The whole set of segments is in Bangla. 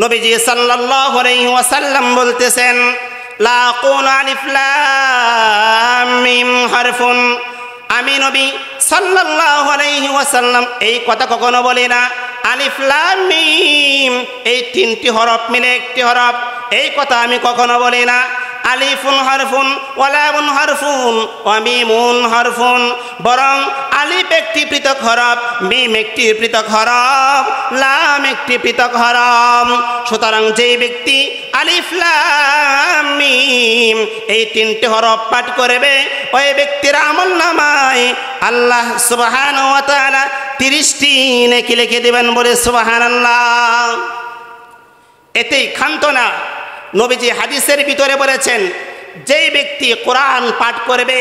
নবীজি সাল্লাল্লাহু আলাইহি ওয়াসাল্লাম বলতেছেন, লা কুন আলিফ লাম মিম হারফুন। আমি নবী সাল্লাল্লাহু আলাইহি ওয়াসাল্লাম এই কথা কখনো বলি না আলিফ লাম মিম এই তিনটি হরফ মিলে একটি হরফ, এই কথা আমি কখনো বলি না। আলিফুন হারফুন ওয়া লামুন হারফুন ওয়া মিমুন হারফুন, বরং আলিফ একটি পৃথক হরফ, মিম একটি পৃথক হরফ, লাম একটি পৃথক হরফ। সুতরাং যেই ব্যক্তি আলিফ লাম মিম এই তিনটি হরফ পাঠ করবে, ওই ব্যক্তির আমলনামায় আল্লাহ সুবহানাহু ওয়া তাআলা 30টি নেকি লিখে দিবেন, বলে সুবহানাল্লাহ। এতেই ক্ষান্ত না, নবীজি হাদিসের ভিতরে বলেছেন, যেই ব্যক্তি কোরআন পাঠ করবে,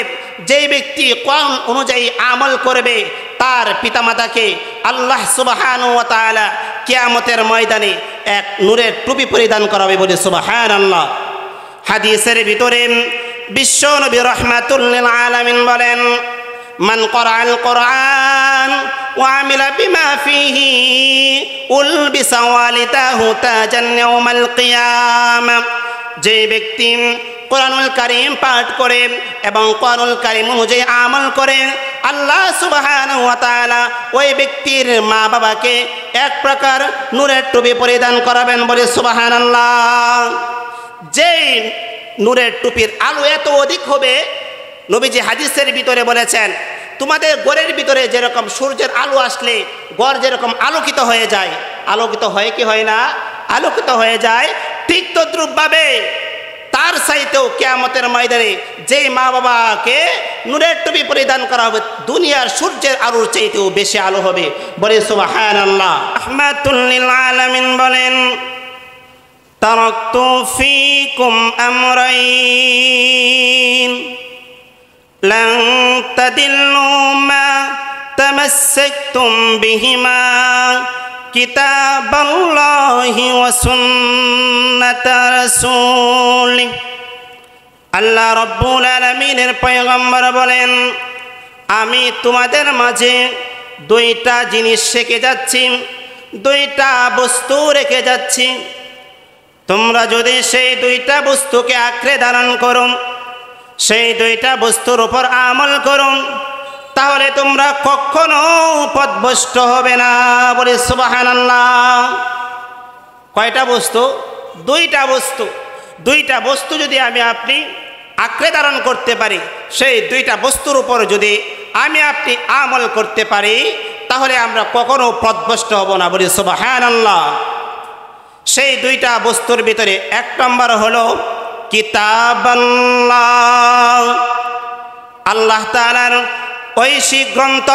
যেই ব্যক্তি কোরআন অনুযায়ী আমল করবে, তার পিতামাতাকে আল্লাহ সুবহানাহু ওয়া তাআলা কিয়ামতের ময়দানে এক নূরের টুপি পরিধান করাবে, বলে সুবহানাল্লাহ। হাদিসের ভিতরে বিশ্ব নবী রাহমাতুল লিল আলামিন বলেন, মান ক্বরাআল কোরআন ওয়া আমিলা বিমা ফিহি উলবিসা ওয়ালিদাহু তাজান ইয়াউমাল কিয়ামা। যে ব্যক্তি কোরআনুল কারীম পাঠ করে এবং কোরআনুল কারীম অনুযায়ী আমল করে, আল্লাহ সুবহানাহু ওয়া তাআলা ওই ব্যক্তির মা বাবাকে এক প্রকার নূরের টুপি পরিধান করাবেন, বলে সুবহানাল্লাহ। যেই নূরের টুপির আলো এত অধিক হবে, নবীজি হাদিসের ভিতরে বলেছেন, তোমাদের ঘরের ভিতরে যেরকম সূর্যের আলো আসলে ঘর যেরকম আলোকিত হয়ে যায়, আলোকিত হয় কি হয় না? আলোকিত হয়ে যায়। ঠিক তদ্রূপভাবে তার চাইতেও কিয়ামতের ময়দানে যেই মা বাবাকে নূরের টুপি পরিধান করা হবে, দুনিয়ার সূর্যের আলোর চাইতেও বেশি আলো হবে, বলে সুবহানাল্লাহ। রাহমাতুল লিল আলামিন বলেন, তারাকতু ফীকুম আমরাইন লান তাদিল্লু মা তামাসসাকতুম বিহিমা কিতাবাল্লাহি ওয়া সুন্নাতা রাসূলি। আল্লাহ রাব্বুল আলামিনের পয়গম্বর বলেন, আমি তোমাদের মাঝে দুইটা জিনিস রেখে যাচ্ছি, দুইটা বস্তু রেখে যাচ্ছি। তোমরা যদি সেই দুইটা বস্তুকে আঁকড়ে ধারণ করো, সেই দুইটা বস্তুর উপর আমল করো, তাহলে তোমরা কখনো পথভ্রষ্ট হবে না, বলে সুবহানাল্লাহ। কয়টা বস্তু? দুইটা বস্তু। দুইটা বস্তু যদি আমি আপনি আঁকড়ে ধারণ করতে পারি, সেই দুইটা বস্তুর উপর যদি আমি আপনি আমল করতে পারি, তাহলে আমরা কখনো পথভ্রষ্ট হব না, বলে সুবহানাল্লাহ। সেই দুইটা বস্তুর ভিতরে এক নম্বর হলো কিতাবাল্লাহ, আল্লাহ তাআলার ঐশিক গ্রন্থ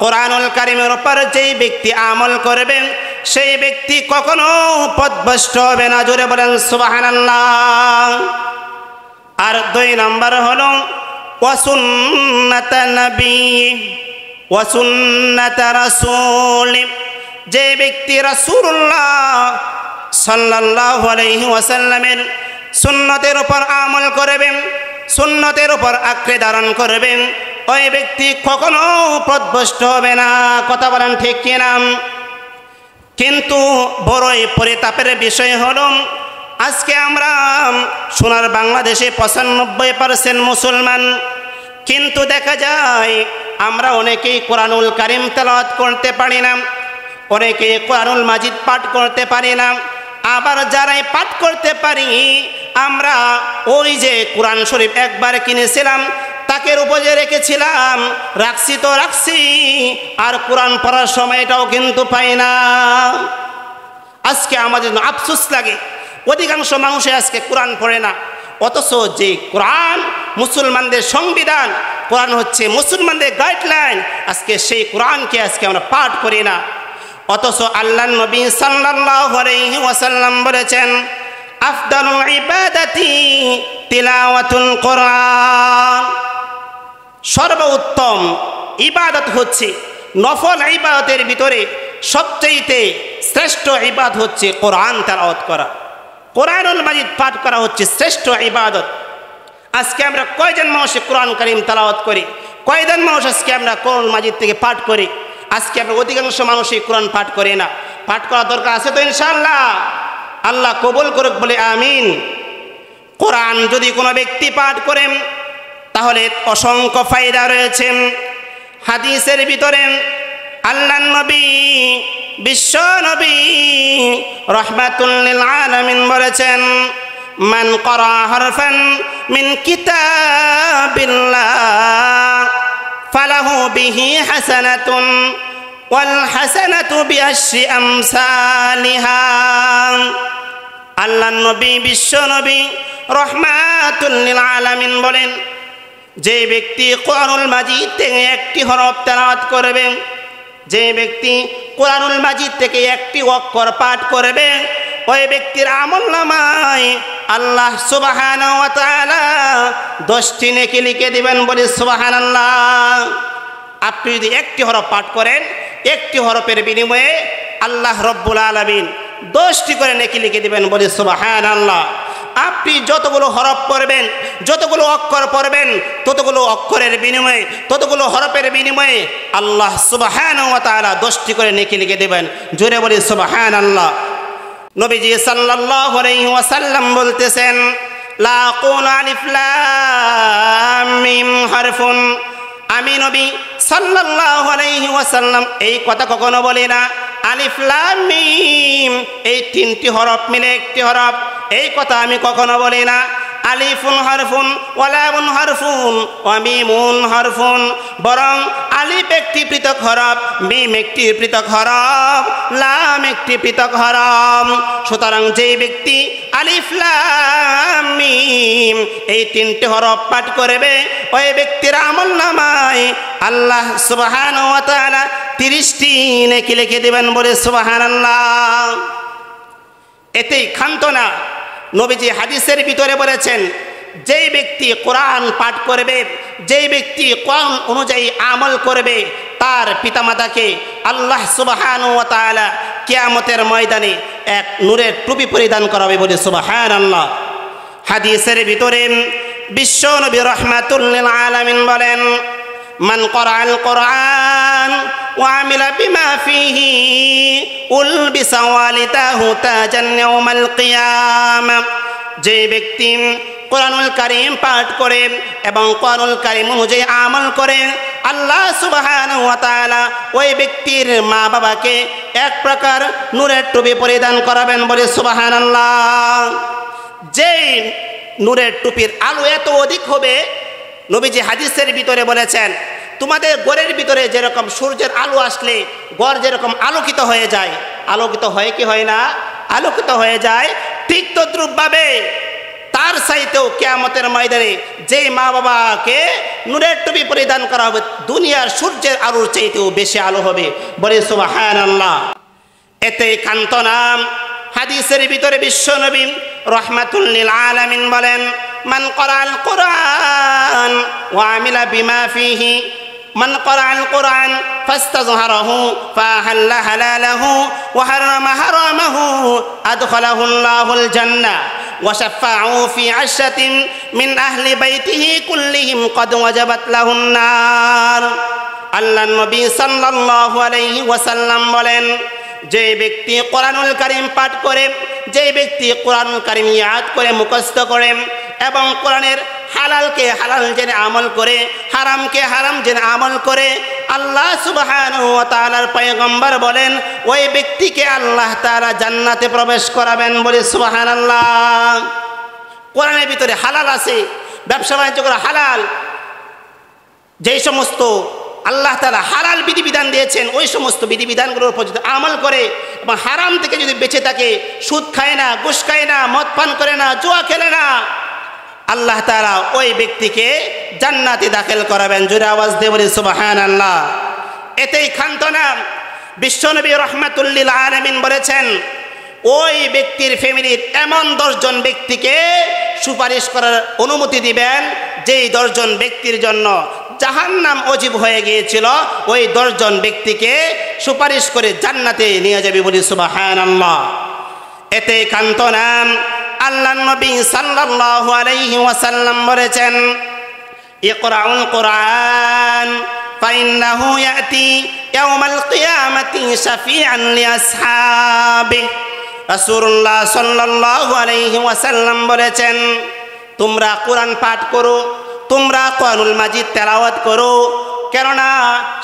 কোরআনুল কারীমের উপর যেই ব্যক্তি আমল করবেন, সেই ব্যক্তি কখনো পথভ্রষ্ট হবে না, জোরে বলেন সুবহানাল্লাহ। আর দুই নম্বর হলো ওয়া সুন্নাতা নবী ওয়া সুন্নাতা রাসূল। যে ব্যক্তি রাসূলুল্লাহ সাল্লাল্লাহু আলাইহি ওয়াসাল্লামের সুন্নতের উপর আমল করবেন, সুন্নতের উপর আঁকড়ে ধারণ করবেন, ওই ব্যক্তি কখনো পথভ্রষ্ট হবে না। কথা বলেন ঠিক কিনা? কিন্তু বড়ই পরিতাপের বিষয় হলো, আজকে আমরা সোনার বাংলাদেশে 95% মুসলমান, কিন্তু দেখা যায় আমরা অনেকেই কোরআনুল কারীম তেলাওয়াত করতে পারি না, অনেকে কোরআনুল মাজিদ পাঠ করতে পারি না। আবার যারাই পাঠ করতে পারি, আমরা ওই যে কোরআন শরীফ একবার কিনেছিলাম, তাকে উপজে রেখেছিলাম, রাখছি তো রাখছি, আর কোরআন পড়ার সময়টাও কিন্তু পাই না। আজকে আমাদের আফসোস লাগে, অধিকাংশ মানুষে আজকে কোরআন পড়ে না, অথচ যে কোরআন মুসলমানদের সংবিধান, কোরআন হচ্ছে মুসলমানদের গাইডলাইন, আজকে সেই কোরআনকে আজকে আমরা পাঠ করি না। অথচ আল্লাহর নবী সাল্লাল্লাহু আলাইহি ওয়াসাল্লাম বলেছেন, আফদালুল ইবাদাতি তিলাওয়াতুল কোরআন। সর্বোত্তম ইবাদত হচ্ছে, নফল ইবাদতের ভিতরে সবচেয়ে শ্রেষ্ঠ ইবাদত হচ্ছে কোরআন তেলাওয়াত করা, কোরআনুল মাজিদ পাঠ করা হচ্ছে শ্রেষ্ঠ ইবাদত। আজকে আমরা কয়জন মানুষ কোরআন কারীম তেলাওয়াত করি? কয়জন মানুষ আজকে আমরা কোরআন মাজিদ থেকে পাঠ করি? আজকে আমরা অধিকাংশ মানুষই কোরআন পাঠ করি না। পাঠ করার দরকার আছে তো ইনশাআল্লাহ। আল্লাহ কবুল করুক বলে আমিন। কোরআন যদি কোনো ব্যক্তি পাঠ করেন তাহলে অসংখ্য ফায়দা রয়েছে। হাদিসের ভিতরে আল্লাহর নবী বিশ্ব নবী রাহমাতুল লিল আলামিন বলেছেন, মান ক্বারা হারফান মিন কিতাবিল্লাহ ফালাহু বিহি হাসানাতুন ওয়াল হাসানাতু বিআশরি আমসালিহা। আল্লাহর নবী বিশ্ব নবী রাহমাতুল লিল আলামিন বলেন, যে ব্যক্তি কোরআনুল মাজিদ থেকে একটি হরফ তেলাওয়াত করবে, যে ব্যক্তি কোরআনুল মাজিদ থেকে একটি অক্ষর পাঠ করবে, ওই ব্যক্তির আমলনামায় আল্লাহ সুবহানাহু ওয়া তাআলা 10টি নেকি লিখে দিবেন। বলি সুবহানাল্লাহ। আপনি যদি একটি হরফ পাঠ করেন, একটি হরফের বিনিময়ে আল্লাহ রব্বুল আলামিন 10টি করে নেকি লিখে দিবেন। বলি সুবহানাল্লাহ। আপনি যতগুলো হরফ পড়বেন, যতগুলো অক্ষর পড়বেন, ততগুলো অক্ষরের বিনিময়ে, ততগুলো হরফের বিনিময়ে আল্লাহ সুবহানাহু ওয়া তাআলা 10টি করে নেকি লিখে দেবেন। জোরে বলি সুবহানাল্লাহ। নবীজি সাল্লাল্লাহু আলাইহি ওয়াসাল্লাম বলতেছেন, লা আকুলু আলিফ লাম মিম হারফুন। আমি নবী সাল্লাল্লাহু আলাইহি ওয়াসাল্লাম এই কথা কখনো বলি না আলিফ লাম মিম এই 3টি হরফ মিলে একটি হরফ, এই কথা আমি কখনো বলি না। আলিফুন হারফুন ওয়া লামুন হারফুন ওয়া মিমুন হারফুন, বরং আলিফ একটি পৃথক হরফ, মিম একটি পৃথক হরফ, লাম একটি পৃথক হরফ। সুতরাং যেই ব্যক্তি আলিফ লাম মিম এই 3টি হরফ পাঠ করবে, ওই ব্যক্তির আমলনামায় আল্লাহ সুবহানাহু ওয়া তাআলা 30টি নেকি লিখে দিবেন। বলে সুবহানাল্লাহ। এতেই ক্ষান্ত না, নবীজি হাদিসের ভিতরে বলেছেন, যেই ব্যক্তি কোরআন পাঠ করবে, যেই ব্যক্তি কোরআন অনুযায়ী আমল করবে, তার পিতামাতাকে আল্লাহ সুবহানাহু ওয়া তাআলা কিয়ামতের ময়দানে এক নূরের টুপি পরিধান করাবে। বলে সুবহানাল্লাহ। হাদিসের ভিতরে বিশ্ব নবী রাহমাতুল লিল আলামিন বলেন, মান ক্বারাআল কুরআন ওয়া আমিলা বিমা ফিহি উলবিসা ওয়ালিদাহু তাজান ইয়াউমাল কিয়ামা। যে ব্যক্তি কোরআনুল কারীম পাঠ করে এবং কোরআনুল কারীম অনুযায়ী আমল করে, আল্লাহ সুবহানাহু ওয়া তাআলা ওই ব্যক্তির মা বাবাকে এক প্রকার নূরের টুপি পরিধান করাবেন। বলে সুবহানাল্লাহ। যেই নূরের টুপির আলো এত অধিক হবে, নবীজি হাদিসের ভিতরে বলেছেন, তোমাদের ঘরের ভিতরে যেরকম সূর্যের আলো আসলে ঘর যেরকম আলোকিত হয়ে যায়, আলোকিত হয় কি হয় না? আলোকিত হয়ে যায়। ঠিক তদ্রূপভাবে তার চাইতেও কিয়ামতের ময়দানে যেই মা বাবাকে নূরের টুপি পরিধান করা হবে, দুনিয়ার সূর্যের আলোর চাইতেও বেশি আলো হবে। বলে সুবহানাল্লাহ। এতে ক্ষান্ত না, হাদিসের ভিতরে বিশ্ব নবী রাহমাতুল লিল আলামিন বলেন, মান ক্বারাআল কুরআন ওয়া আমিলা বিমা ফিহি, মান ক্বারাআল কুরআন ফাস্তাযহারাহু ফাহাল্লা হালালাহু ওয়া হারামা হারামাহু আদখালাহুল্লাহুল জান্নাহ ওয়া শাফা'উ ফি 'ashratin মিন আহলি বাইতিহি কুল্লিহিম ক্বাদ ওয়াজাবাত লাহুন নার। আল্লাহর নবী সাল্লাল্লাহু আলাইহি ওয়াসাল্লাম বলেন, যে ব্যক্তি কোরআনুল কারীম পাঠ করে, যে ব্যক্তি কোরআনুল কারীম ইয়াদ করে মুখস্থ করে এবং কোরআনের হালালকে হালাল জেনে আমল করে, হারামকে হারাম জেনে আমল করে, আল্লাহ সুবহানাহু ওয়া তাআলার পয়গম্বর বলেন, ওই ব্যক্তিকে আল্লাহ তাআলা জান্নাতে প্রবেশ করাবেন। বলে সুবহানাল্লাহ। কোরআনের ভিতরে হালাল আছে, ব্যবসা বাণিজ্য করা হালাল। যেই সমস্ত আল্লাহ তাআলা হালাল বিধিবিধান দিয়েছেন, ওই সমস্ত বিধিবিধানগুলোর উপর যদি আমল করে এবং হারাম থেকে যদি বেঁচে থাকে, সুদ খায় না, ঘুষ খায় না, মদ পান করে না, জুয়া খেলে না, আল্লাহ তাআলা ওই ব্যক্তিকে জান্নাতে দাখিল করাবেন। জোরে আওয়াজ দিয়ে বলি সুবহানাল্লাহ। এতেই ক্ষান্ত না, বিশ্বনবী রাহমাতুল লিল আলামিন বলেছেন, ওই ব্যক্তির ফ্যামিলির এমন 10 জন ব্যক্তিকে সুপারিশ করার অনুমতি দিবেন, যেই 10 জন ব্যক্তির জন্য জাহান্নাম ওয়াজিব হয়ে গিয়েছিল, ওই 10 জন ব্যক্তিকে সুপারিশ করে জান্নাতে নিয়ে যাবে। বলি সুবহানাল্লাহ। এতে ক্ষান্ত না, আল্লাহর নবী সাল্লাল্লাহু আলাইহি ওয়াসাল্লাম বলেছেন, ইকরাউল কুরআন ফাইন্নাহু ইয়াতি ইয়াউমাল কিয়ামাতি শাফিআন লিআসহাবিহি। রাসূলুল্লাহ সাল্লাল্লাহু আলাইহি ওয়াসাল্লাম বলেছেন, তোমরা কোরআন পাঠ করো, তোমরা কোরআনুল মাজিদ তেলাওয়াত করো, কেননা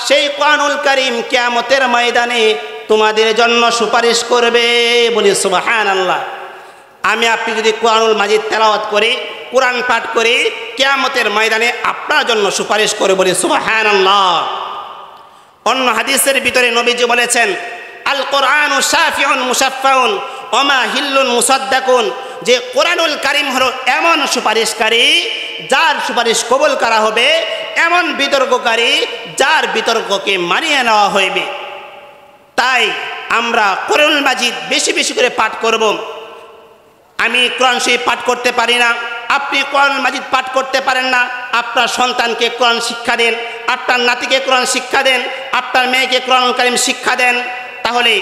সেই কোরআনুল কারীম কিয়ামতের ময়দানে তোমাদের জন্য সুপারিশ করবে। বলি সুবহানাল্লাহ। আমি আপনি যদি কোরআনুল মাজিদ তেলাওয়াত করি, কোরআন পাঠ করি, কিয়ামতের ময়দানে আপনার জন্য সুপারিশ করে। বলি সুবহানাল্লাহ। অন্য হাদিসের ভিতরে নবীজি বলেছেন, আল কোরআনু শাফিউন মুশাফফাউন ওয়া মা হিল্লুন মুসাদ্দাকুন, যে কোরআনুল কারীম হলো এমন সুপারিশকারী যার সুপারিশ কবুল করা হবে, এমন বিতর্ককারী যার বিতর্ককে মানিয়ে নেওয়া হইবে। তাই আমরা কোরআনুল মাজিদ বেশি বেশি করে পাঠ করব। আমি কোরআন শরীফ পাঠ করতে পারি না, আপনি কোরআনুল মাজিদ পাঠ করতে পারেন না, আপনার সন্তানকে কোরআন শিক্ষা দেন, আপনার নাতিকে কোরআন শিক্ষা দেন, আপনার মেয়েকে কোরআনুল কারীম শিক্ষা দেন, তাহলে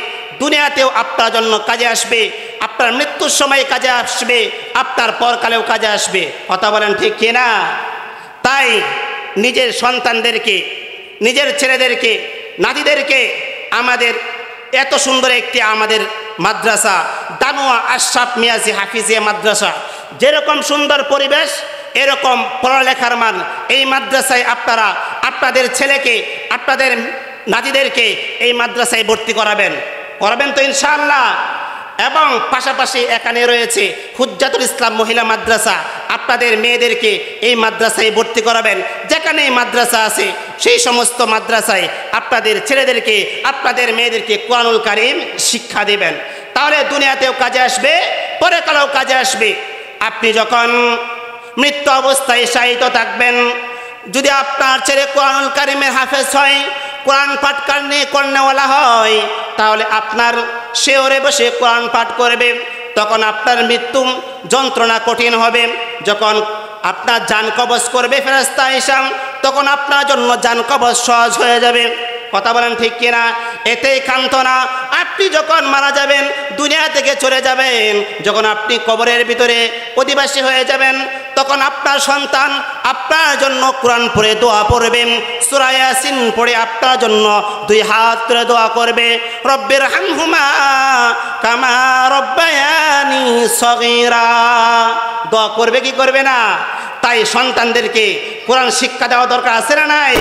দুনিয়াতেও আপনার জন্য কাজে আসবে, আপনার মৃত্যুর সময় কাজে আসবে, আপনার পরকালেও কাজে আসবে। কথা বলেন ঠিক কিনা? তাই নিজের সন্তানদেরকে, নিজের ছেলেদেরকে, নাতিদেরকে আমাদের এত সুন্দর একটি আমাদের মাদ্রাসা দানুয়া আশরাফ মিয়াজি হাফিজিয়া মাদ্রাসা, যেরকম সুন্দর পরিবেশ, এরকম পড়ালেখার মান, এই মাদ্রাসায় আপনারা আপনাদের ছেলেকে, আপনাদের নাতিদেরকে এই মাদ্রাসায় ভর্তি করাবেন তো ইনশাআল্লাহ। এবং পাশাপাশি এখানে রয়েছে হুজ্জাতুল ইসলাম মহিলা মাদ্রাসা, আপনাদের মেয়েদেরকে এই মাদ্রাসায় ভর্তি করাবেন। যেখানে এই মাদ্রাসা আছে সেই সমস্ত মাদ্রাসায় আপনাদের ছেলেদেরকে, আপনাদের মেয়েদেরকে কোরআনুল কারীম শিক্ষা দেবেন, তাহলে দুনিয়াতেও কাজে আসবে, পরকালেও কাজে আসবে। আপনি যখন মৃত্যু অবস্থায় শায়িত থাকবেন, যদি আপনার ছেলে কোরআনুল কারীমের হাফেজ হয়, কোরআন পাঠ করনেওয়ালা হয়, তাহলে আপনার শেওরে বসে কোরআন পাঠ করবে, তখন আপনার মৃত্যু যন্ত্রণা কঠিন হবে। যখন আপনার জান কবজ করবে ফেরেশতা ইসলাম, তখন আপনার জন্য জান কবজ সহজ হয়ে যাবে। কথা বলেন ঠিক কিনা? এতেই ক্ষান্ত না, আপনি যখন মারা যাবেন, দুনিয়া থেকে চলে যাবেন, যখন আপনি কবরের ভিতরে অধিবাসী হয়ে যাবেন, তখন আপনার সন্তান আপনার জন্য কোরআন পড়ে দোয়া পড়বেন, সূরা ইয়াসিন পড়ে আপনার জন্য দুই হাত তুলে দোয়া করবে, রব্বির হামহুমা কামা রব্বায়ানি সগীরা। দোয়া করবে কি করবে না? তাই সন্তানদেরকে কোরআন শিক্ষা দেওয়া দরকার আছে না নাই?